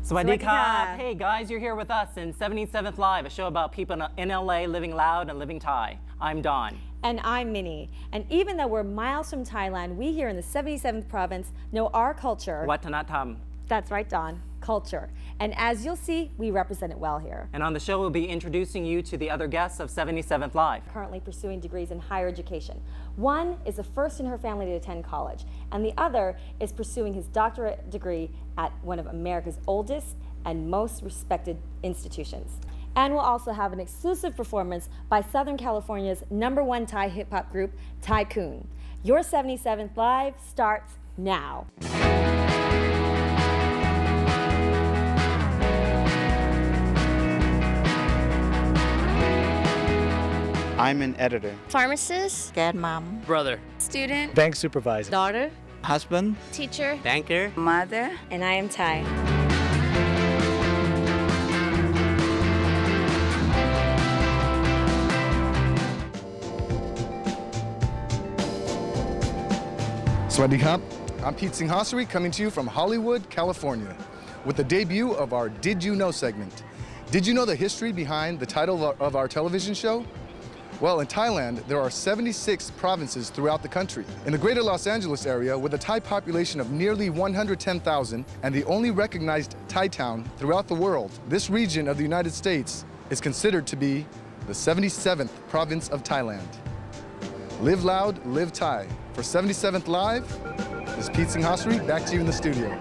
Swadika. Hey guys, you're here with us in 77th Live, a show about people in LA living loud and living Thai. I'm Don. And I'm Minnie. And even though we're miles from Thailand, we here in the 77th province know our culture. Watanatam. That's right, Don. Culture. And as you'll see, we represent it well here. And on the show, we'll be introducing you to the other guests of 77th Live. Currently pursuing degrees in higher education. One is the first in her family to attend college, and the other is pursuing his doctorate degree at one of America's oldest and most respected institutions. And we'll also have an exclusive performance by Southern California's #1 Thai hip-hop group, Tycoon. Your 77th Live starts now. I'm an editor. Pharmacist. Godmom. Brother. Student. Bank supervisor. Daughter. Husband. Teacher. Banker. Mother. And I am Thai. Swadika. I'm Pete Singhasari coming to you from Hollywood, California with the debut of our Did You Know segment. Did you know the history behind the title of our television show? Well, in Thailand, there are 76 provinces throughout the country. In the greater Los Angeles area, with a Thai population of nearly 110,000 and the only recognized Thai town throughout the world, this region of the United States is considered to be the 77th province of Thailand. Live loud, live Thai. For 77th Live, this is Pete Singhasari, back to you in the studio.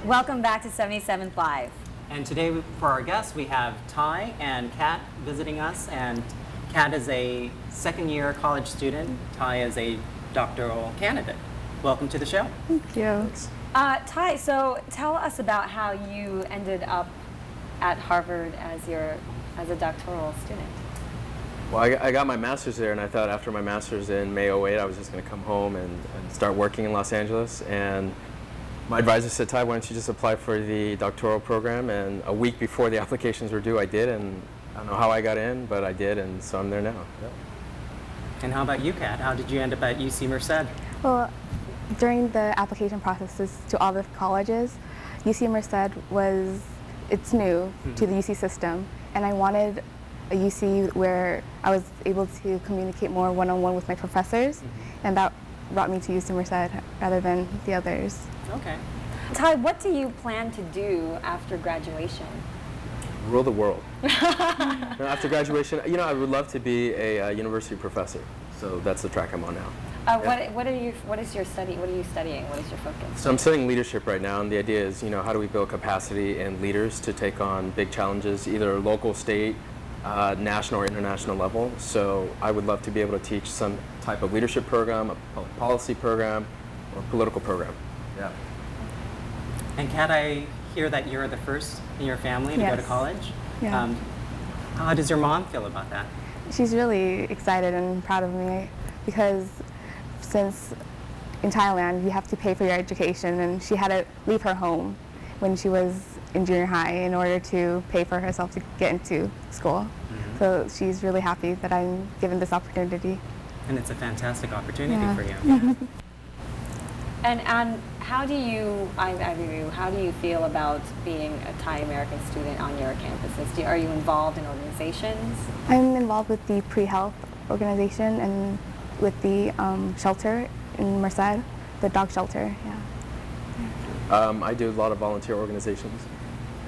Welcome back to 77th Live. And today, for our guests, we have Ty and Kat visiting us. And Kat is a second-year college student. Ty is a doctoral candidate. Welcome to the show. Thank you. Ty, so tell us about how you ended up at Harvard as a doctoral student. Well, I got my master's there, and I thought after my master's in May '08, I was just going to come home and start working in Los Angeles. And my advisor said, Ty, why don't you just apply for the doctoral program? And a week before the applications were due, I did, and I don't know how I got in, but I did, and so I'm there now. Yeah. And how about you, Kat? How did you end up at UC Merced? Well, during the application processes to all the colleges, UC Merced it's new to the UC system, and I wanted a UC where I was able to communicate more one-on-one with my professors, and that brought me to UC Merced rather than the others. Okay. Ty, what do you plan to do after graduation? Rule the world. After graduation, I would love to be a university professor. So that's the track I'm on now. What is your study? What are you studying? What is your focus? So I'm studying leadership right now, and the idea is, how do we build capacity in leaders to take on big challenges, either local, state, national, or international level. So I would love to be able to teach some type of leadership program, a public policy program, or political program. Yeah. And Kat, I hear that you're the first in your family to go to college. Yeah. How does your mom feel about that? She's really excited and proud of me because since in Thailand you have to pay for your education, and she had to leave her home when she was in junior high in order to pay for herself to get into school. So she's really happy that I'm given this opportunity. And it's a fantastic opportunity for you. And how do you feel about being a Thai American student on your campuses? Are you involved in organizations? I'm involved with the pre-health organization and with the shelter in Merced, the dog shelter. I do a lot of volunteer organizations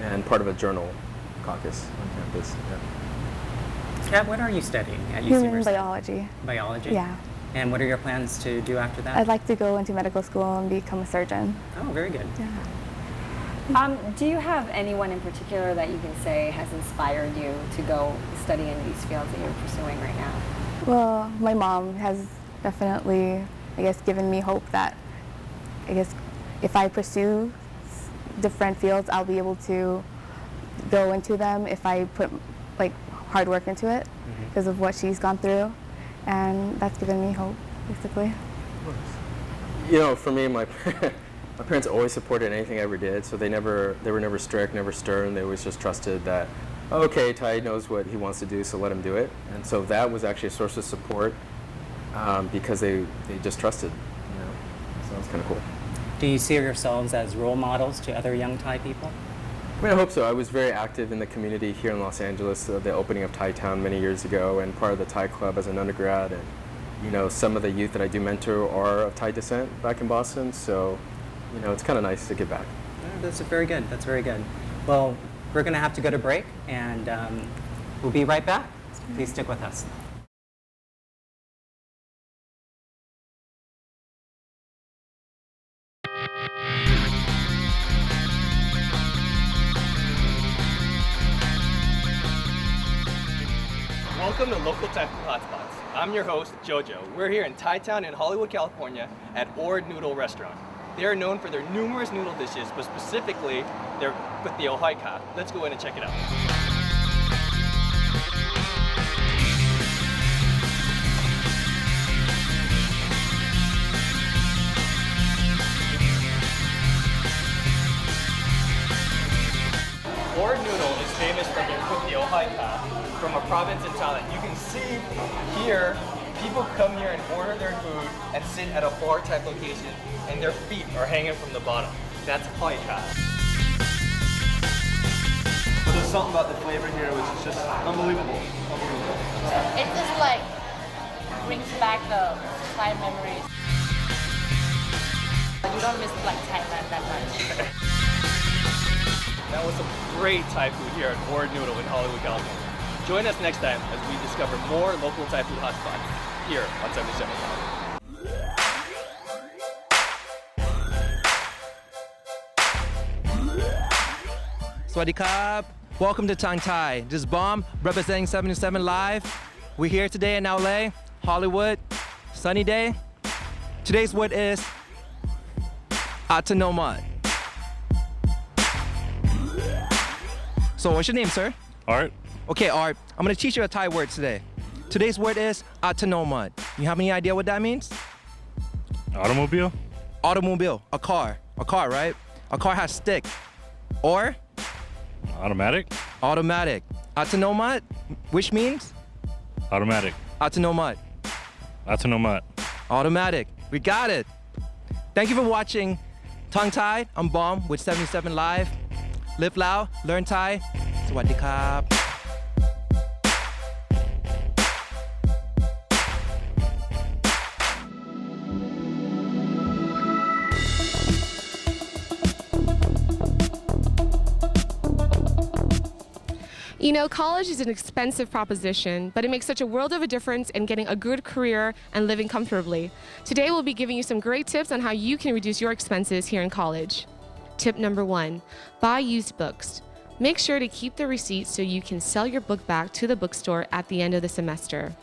and part of a journal caucus on campus. Yeah. Kat, what are you studying at UC Human Merced? biology. Biology? Yeah. And what are your plans to do after that? I'd like to go into medical school and become a surgeon. Oh, very good. Yeah. Do you have anyone in particular that you can say has inspired you to go study in these fields that you're pursuing right now? Well, my mom has definitely, given me hope that, if I pursue different fields, I'll be able to go into them if I put hard work into it because of what she's gone through. And that's given me hope, basically. For me, my parents always supported anything I ever did, so they were never strict, never stern. They always just trusted that, okay, Ty knows what he wants to do, so let him do it. And so that was actually a source of support because they just trusted, So it's kind of cool. Do you see yourselves as role models to other young Thai people? I mean, I hope so. I was very active in the community here in Los Angeles, the opening of Thai Town many years ago, and part of the Thai Club as an undergrad. And some of the youth that I do mentor are of Thai descent back in Boston, so it's kind of nice to get back. That's very good. That's very good. Well, we're going to have to go to break, and we'll be right back. Please stick with us. Welcome to Local Thai Food Hotspots. I'm your host, Jojo. We're here in Thai Town in Hollywood, California at Ord Noodle Restaurant. They are known for their numerous noodle dishes, but specifically their Kutteo Hai Ka. Let's go in and check it out. Ord Noodle is famous for their Kutteo Hai Ka from a province in Thailand. You can see here, people come here and order their food and sit at a bar type location, and their feet are hanging from the bottom. That's Hai Ka. But there's something about the flavor here which is just unbelievable. It just like brings back the Thai memories. You don't miss like Thailand that much. That was some great Thai food here at Ord Noodle in Hollywood, California. Join us next time as we discover more local Thai food hotspots here on 77 Live. Swadee Krab. Welcome to Tang Thai. This is Bomb representing 77 Live. We're here today in LA, Hollywood, sunny day. Today's word is Atanomat. So what's your name, sir? Art. Okay, Art, I'm gonna teach you a Thai word today. Today's word is Atanomat. You have any idea what that means? Automobile. Automobile, a car, right? A car has stick. Or? Automatic. Automatic. Atanomat, which means? Automatic. Atanomat. Autonomat. Automatic. We got it. Thank you for watching Tongue Thai. I'm Bomb with 77 Live. Live loud, learn Thai. Swadee Krab. College is an expensive proposition, but it makes such a world of a difference in getting a good career and living comfortably. Today, we'll be giving you some great tips on how you can reduce your expenses here in college. Tip number 1, buy used books. Make sure to keep the receipt so you can sell your book back to the bookstore at the end of the semester.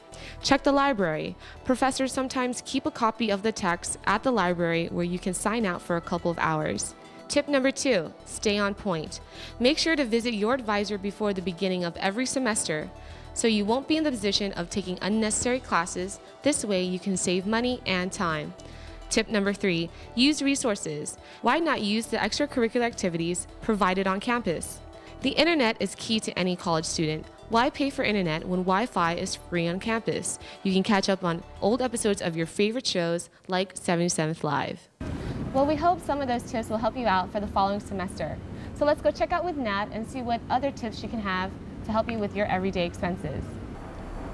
Check the library. Professors sometimes keep a copy of the text at the library where you can sign out for a couple of hours. Tip number 2, stay on point. Make sure to visit your advisor before the beginning of every semester so you won't be in the position of taking unnecessary classes. This way you can save money and time. Tip number 3, use resources. Why not use the extracurricular activities provided on campus? The internet is key to any college student. Why pay for internet when Wi-Fi is free on campus? You can catch up on old episodes of your favorite shows like 77th Live. Well, we hope some of those tips will help you out for the following semester. So let's go check out with Nat and see what other tips she can have to help you with your everyday expenses.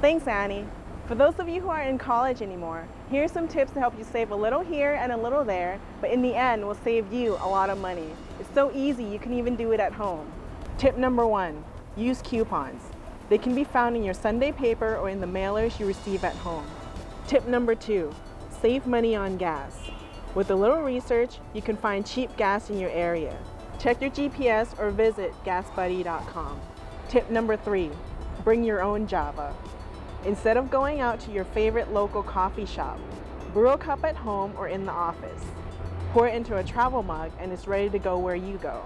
Thanks, Annie. For those of you who aren't in college anymore, here's some tips to help you save a little here and a little there, but in the end will save you a lot of money. It's so easy, you can even do it at home. Tip number 1, use coupons. They can be found in your Sunday paper or in the mailers you receive at home. Tip number 2, save money on gas. With a little research, you can find cheap gas in your area. Check your GPS or visit gasbuddy.com. Tip number 3, bring your own Java. Instead of going out to your favorite local coffee shop, brew a cup at home or in the office. Pour it into a travel mug and it's ready to go where you go.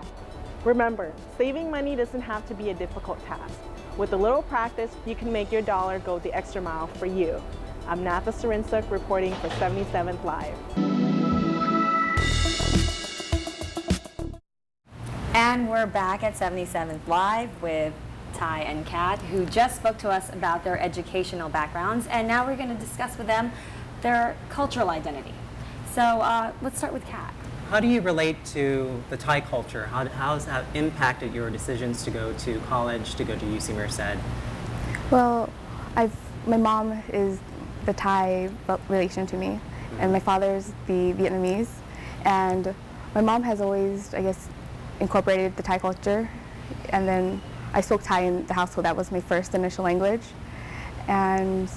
Remember, saving money doesn't have to be a difficult task. With a little practice, you can make your dollar go the extra mile for you. I'm Natha Sarinsuk reporting for 77th Live. And we're back at 77th Live with Ty and Kat, who just spoke to us about their educational backgrounds, and now we're going to discuss with them their cultural identity. So let's start with Kat. how do you relate to the Thai culture? How has that impacted your decisions to go to college, to go to UC Merced? Well, my mom is the Thai relation to me, and my father's the Vietnamese. And my mom has always, I guess, incorporated the Thai culture. And then I spoke Thai in the household. That was my first initial language. And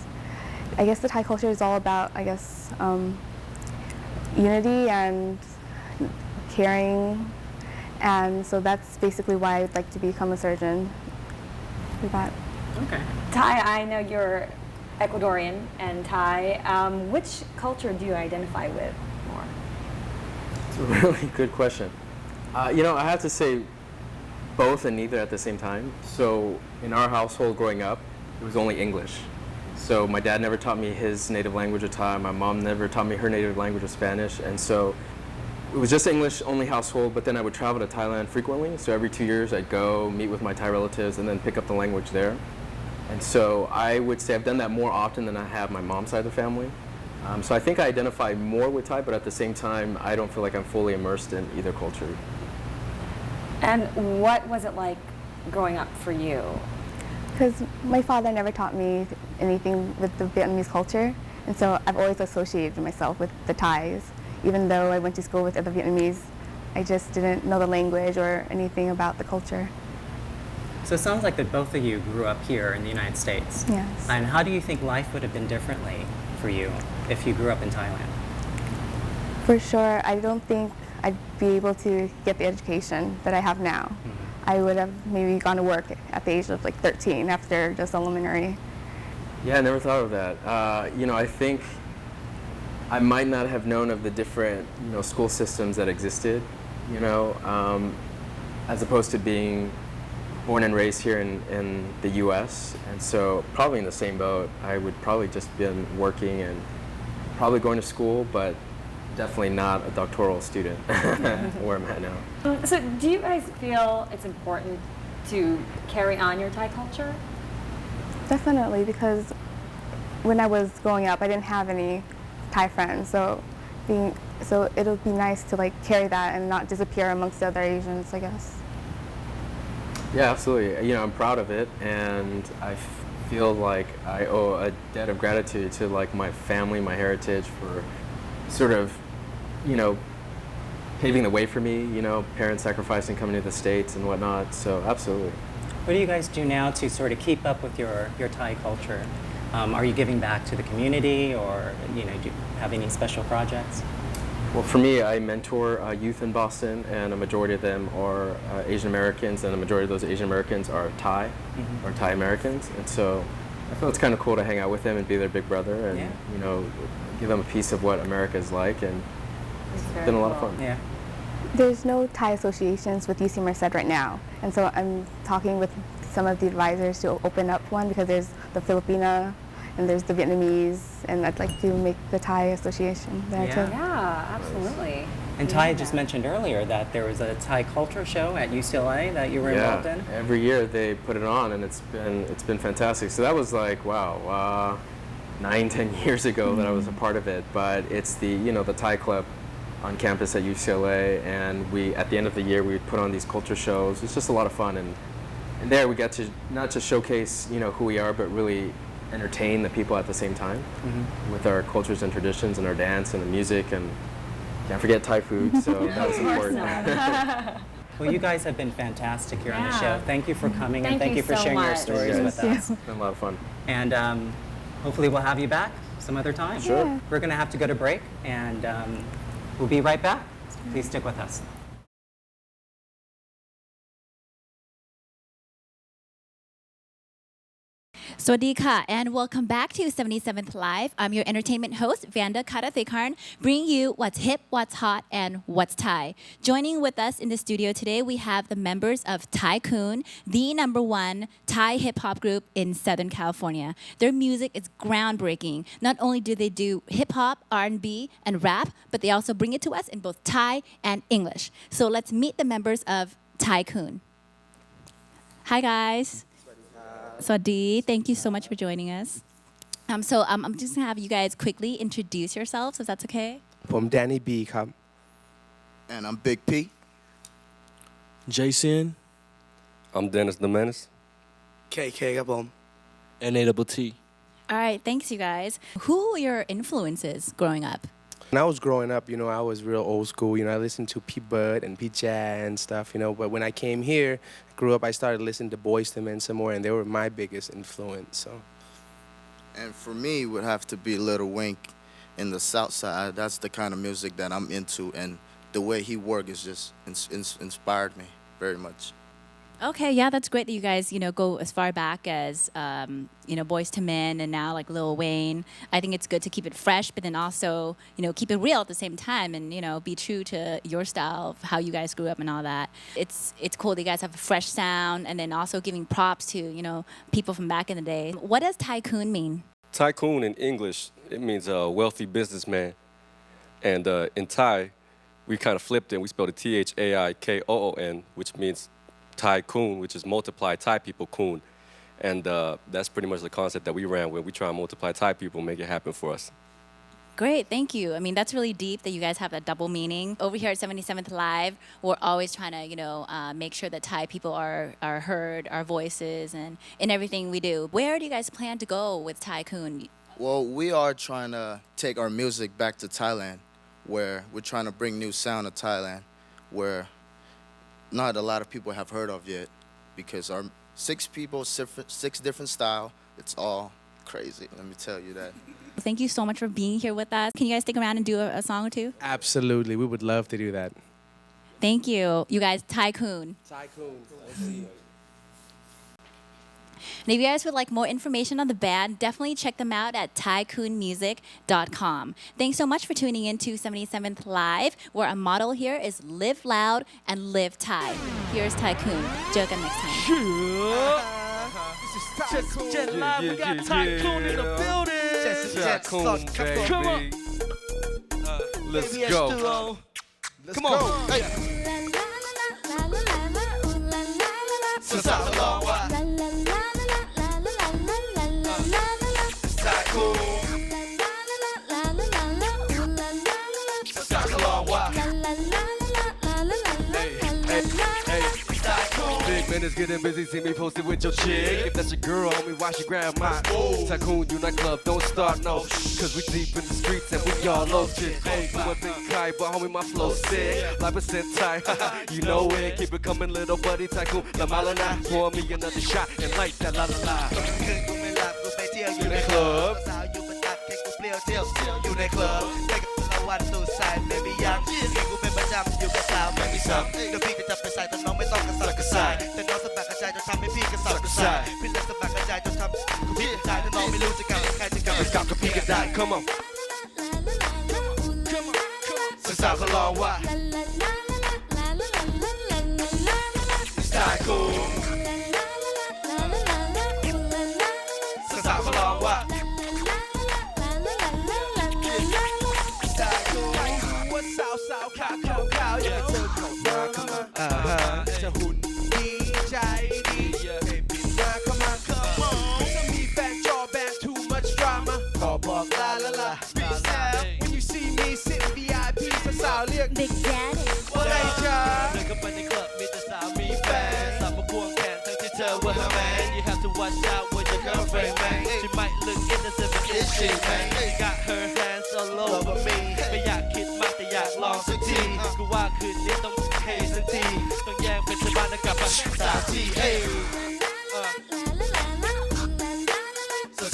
I guess the Thai culture is all about, I guess, unity and caring. And so that's basically why I'd like to become a surgeon. With that. Okay. Thai, I know you're Ecuadorian and Thai. Which culture do you identify with more? It's a really good question. I have to say both and neither at the same time. So in our household growing up, it was only English. So my dad never taught me his native language of Thai. My mom never taught me her native language of Spanish. And so it was just English only household, but then I would travel to Thailand frequently. So every 2 years I'd go meet with my Thai relatives and then pick up the language there. And so I would say I've done that more often than I have my mom's side of the family. So I think I identify more with Thai, but at the same time, I don't feel like I'm fully immersed in either culture. And what was it like growing up for you? Because my father never taught me anything with the Vietnamese culture, and so I've always associated myself with the Thais. Even though I went to school with other Vietnamese, I just didn't know the language or anything about the culture. So it sounds like that both of you grew up here in the United States. Yes. And how do you think life would have been differently for you if you grew up in Thailand? For sure, I don't think I'd be able to get the education that I have now. Mm-hmm. I would have maybe gone to work at the age of like 13 after just elementary. Yeah, I never thought of that. I think I might not have known of the different, school systems that existed, as opposed to being born and raised here in the U.S. And so probably in the same boat, I would probably just been working and probably going to school, but definitely not a doctoral student where I'm at now. So do you guys feel it's important to carry on your Thai culture? Definitely, because when I was growing up, I didn't have any Thai friends, so it'll be nice to like carry that and not disappear amongst the other Asians, I guess. Yeah, absolutely. I'm proud of it, and I feel like I owe a debt of gratitude to like my family, my heritage for sort of, paving the way for me, parents sacrificing coming to the States and whatnot, so absolutely. What do you guys do now to sort of keep up with your Thai culture? Are you giving back to the community, or do you have any special projects? Well, for me, I mentor youth in Boston, and a majority of them are Asian Americans, and a majority of those Asian Americans are Thai, or Thai Americans, and so I feel it's kind of cool to hang out with them and be their big brother, and give them a piece of what America is like, and it's been a lot of fun. Yeah. There's no Thai associations with UC Merced right now, and so I'm talking with some of the advisors to open up one, because there's the Filipina and there's the Vietnamese, and I'd like to make the Thai association there too. Yeah, absolutely. And Ty just mentioned earlier that there was a Thai culture show at UCLA that you were involved in. Every year they put it on, and it's been fantastic. So that was like, wow, 9-10 years ago that I was a part of it. But it's the the Thai club on campus at UCLA, and at the end of the year we would put on these culture shows. It's just a lot of fun, and there we got to not just showcase who we are, but really entertain the people at the same time with our cultures and traditions and our dance and the music, and can't forget Thai food, so that was important. Well, you guys have been fantastic here on the show. Thank you for coming, and thank you for so sharing your much. stories with us. It's been a lot of fun. And hopefully we'll have you back some other time. Sure. Yeah. We're going to have to go to break, and we'll be right back. Please stick with us. Swadika, and welcome back to 77th Live. I'm your entertainment host, Vanda Karathekharn, bringing you what's hip, what's hot, and what's Thai. Joining with us in the studio today, we have the members of Tycoon, the #1 Thai hip-hop group in Southern California. Their music is groundbreaking. Not only do they do hip-hop, R&B, and rap, but they also bring it to us in both Thai and English. So let's meet the members of Tycoon. Hi, guys. Swadee, thank you so much for joining us. I'm just gonna have you guys quickly introduce yourselves, if that's okay. ผม Danny B ครับ And I'm Big P. Jason. I'm Dennis the Menace. KK ครับผม NAT. All right, thanks you guys. Who were your influences growing up? When I was growing up, I was real old school. I listened to P Bud and P Jazz and stuff, But when I came here, grew up, I started listening to Boyz II Men some more, and they were my biggest influence. So. And for me, it would have to be Lil Wayne in the South Side. That's the kind of music that I'm into, and the way he works is just inspired me very much. Okay, yeah, that's great that you guys, go as far back as, Boyz II Men and now like Lil Wayne. I think it's good to keep it fresh, but then also, keep it real at the same time and, be true to your style of how you guys grew up and all that. It's cool that you guys have a fresh sound and then also giving props to, people from back in the day. What does tycoon mean? Tycoon in English, it means a wealthy businessman. And in Thai, we kind of flipped it and we spelled it T-H-A-I-K-O-O-N, which means tycoon, which is multiply Thai people coon. And that's pretty much the concept that we ran with. We try and multiply Thai people, make it happen for us. Great, thank you. I mean, that's really deep that you guys have that double meaning. Over here at 77th Live, we're always trying to, make sure that Thai people are heard, our voices, and in everything we do. Where do you guys plan to go with Tycoon? Well, we are trying to take our music back to Thailand, where we're trying to bring new sound to Thailand, where not a lot of people have heard of yet, because our 6 people, 6 different style, it's all crazy, let me tell you that. Thank you so much for being here with us. Can you guys stick around and do a song or two? Absolutely, we would love to do that. Thank you. You guys, Tycoon. Tycoon. And if you guys would like more information on the band, definitely check them out at tycoonmusic.com. Thanks so much for tuning in to 77th Live, where our motto here is live loud and live Thai. Here's Tycoon. เจอกัน next time. Jet Live, we got Tycoon in the building. Tycoon, baby. Come on. Let's go. Come on. Hey. สาวๆลองว่าMan, it's getting busy, see me posted with your chick. If that's your girl, homie, why she grab mine? Tycoon, you nightclub, don't start, no. Cause we deep in the streets and we all legit. Hey, you a big guy, but homie, my flow sick. 5% Thai, you know it. Keep it coming, little buddy, Tycoon. La Malana, pour me another shot and light that la la la. อยู่ในคลับสาวอยู่บนตักแค่กูเปรี้ยวเที่ยวอยู่ในคลับได้กับละวันตูดใส่ไม่มียังที่กูเป็นประจำอยู่กับสาวไม่มีซ้ำเดี๋ยวพี่จะจับไปใส่แต่น้องไม่ต้องกระสับกระส่ายแต่น้องสะบัดกระจายจนทำให้พี่กระสับกระส่ายพี่เลยสะบัดกระจายจนทำกูพี่กระจายถ้าน้องไม่รู้จะกลับใครจะกลับไปกลับกับพี่ก็ได้ Come on สาวๆเขาลองว่าสายคูสาวๆเขาลองว่าสาวขาวอย่าเธอเข้ามาจะหุ่นดีใจดีมาเข้ามาถ้ามีแฟนจอแบน too much drama ขอบอกลาละ When you see me sit VIP สาวเรียก Big Daddy ว่าไงจ๊ะเดินเข้าไปในคลับมีแต่สาวมีแฟนสาวมาควงแขนทั้งที่เธอว่า her man you have to watch out with your girlfriend man she might look innocent but is she man she got her hands all over me ไม่อยากคิดมากแต่อยากลองสักทีกูว่าคืนนี้ต้องเฮสักทีต้องแยกเป็นชาวบ้านกลับมาสาทีเอ้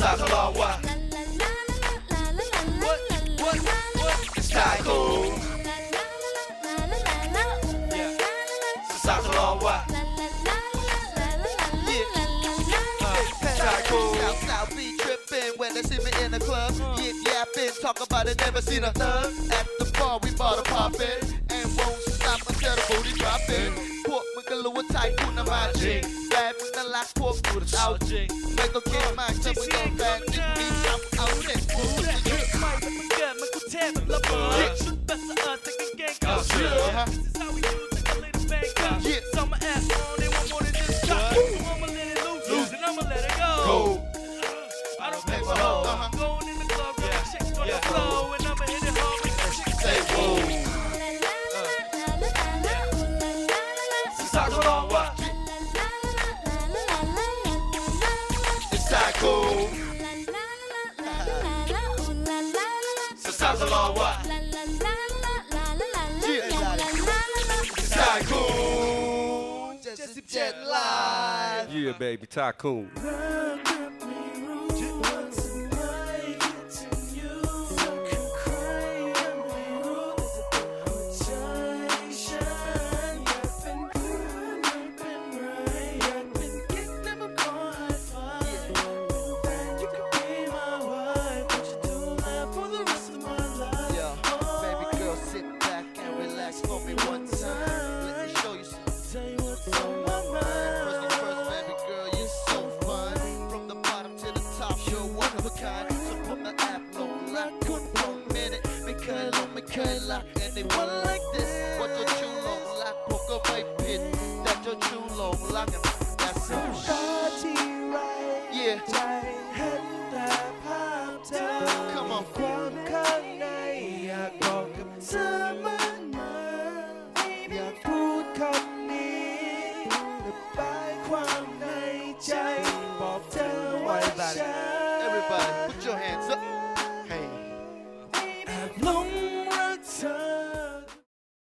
สาวๆเขาลองว่า It's Tycoon สาวๆเขาลองว่า Tycoon be tripping when they see me in the club yip yapping talk about it never seen a thug at the bar we bought a poppin' and won't stop until the booty dropping พวกมึงก็รู้ว่า Tycoon น่ะมาจริงแฟนมึงน่ารักพวกกูเอาจริงไม่ต้องคิดมากถ้ามึงโดนแฟนจริงมีจับเอาเด็กกูจะหยุดไม่แต่มึงเกิดมันกูเทพมันระเบิดชุดแบบสะอาดแต่กางเกงเก่าเชื่อ This is how we do take a little bang up so my ass on they want more than this cup so I'ma let it loose and I'ma let it go I don't pay for hoes I'm going in the club with a chick on the floor and I'ma hit it hard make the chick say whoa Jet Live Yeah baby Tycoon Anyone like this ว่าเจ้าชู้หลงรักผมก็ไม่ผิดแต่เจ้าชู้หลงรัก That's it ตาที่ไรใจเห็นแต่ภาพเธอ Come on ความข้างในอยากบอกกับเธอมันมาอยากพูดคำนี้ระบายความในใจบอกเธอไว้ Everybody put your hands up